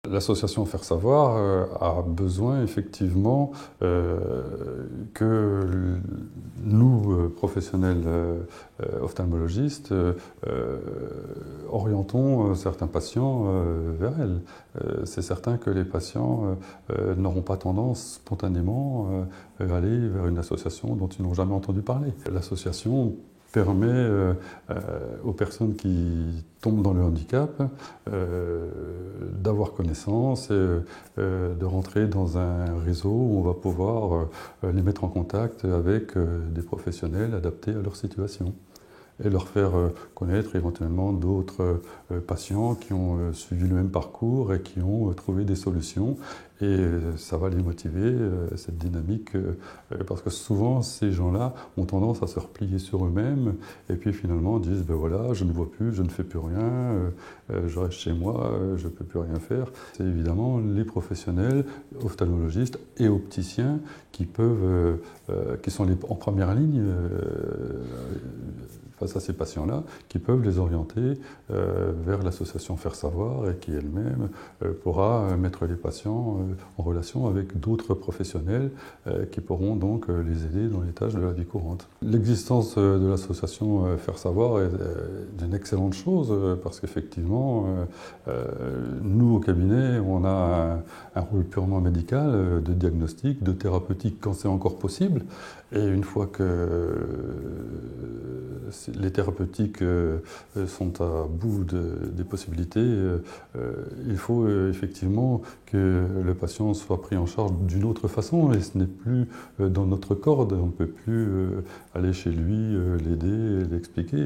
L'association Faire Savoir a besoin effectivement que nous, professionnels ophtalmologistes, orientons certains patients vers elle. C'est certain que les patients n'auront pas tendance spontanément à aller vers une association dont ils n'ont jamais entendu parler. L'association permet aux personnes qui tombent dans le handicap d'avoir connaissance et de rentrer dans un réseau où on va pouvoir les mettre en contact avec des professionnels adaptés à leur situation et leur faire connaître éventuellement d'autres patients qui ont suivi le même parcours et qui ont trouvé des solutions. Et ça va les motiver, cette dynamique, parce que souvent ces gens-là ont tendance à se replier sur eux-mêmes et puis finalement disent ben voilà, je ne vois plus, je ne fais plus rien, je reste chez moi, je ne peux plus rien faire. C'est évidemment les professionnels, ophtalmologistes et opticiens qui peuvent, qui sont en première ligne face à ces patients-là, qui peuvent les orienter vers l'association Faire Savoir et qui elle-même pourra mettre les patients en relation avec d'autres professionnels qui pourront donc les aider dans les tâches de la vie courante. L'existence de l'association Faire Savoir est d'une excellente chose parce qu'effectivement, nous au cabinet, on a un rôle purement médical, de diagnostic, de thérapeutique quand c'est encore possible. Et une fois que les thérapeutiques sont à bout des possibilités, il faut effectivement que le patient soit pris en charge d'une autre façon et ce n'est plus dans notre corde, on ne peut plus aller chez lui, l'aider, l'expliquer,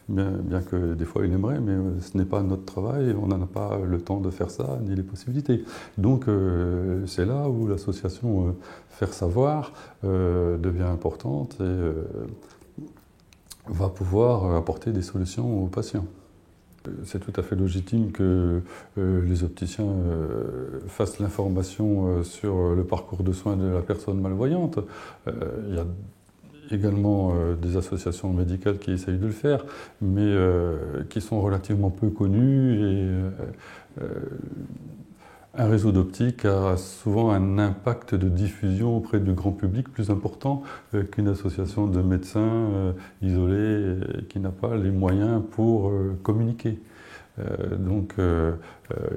bien que des fois il aimerait, mais ce n'est pas notre travail, on n'en a pas le temps de faire ça, ni les possibilités. Donc c'est là où l'association Faire Savoir devient importante et va pouvoir apporter des solutions aux patients. C'est tout à fait légitime que les opticiens fassent l'information sur le parcours de soins de la personne malvoyante. Il y a également des associations médicales qui essayent de le faire, mais qui sont relativement peu connues et un réseau d'optique a souvent un impact de diffusion auprès du grand public plus important qu'une association de médecins isolés qui n'a pas les moyens pour communiquer. Donc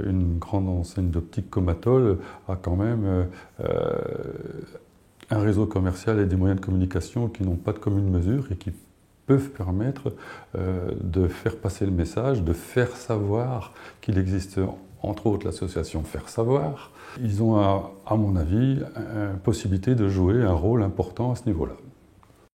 une grande enseigne d'optique comme Atoll a quand même un réseau commercial et des moyens de communication qui n'ont pas de commune mesure et qui peuvent permettre de faire passer le message, de faire savoir qu'il existe entre autres l'association Faire Savoir. Ils ont, à mon avis, possibilité de jouer un rôle important à ce niveau-là.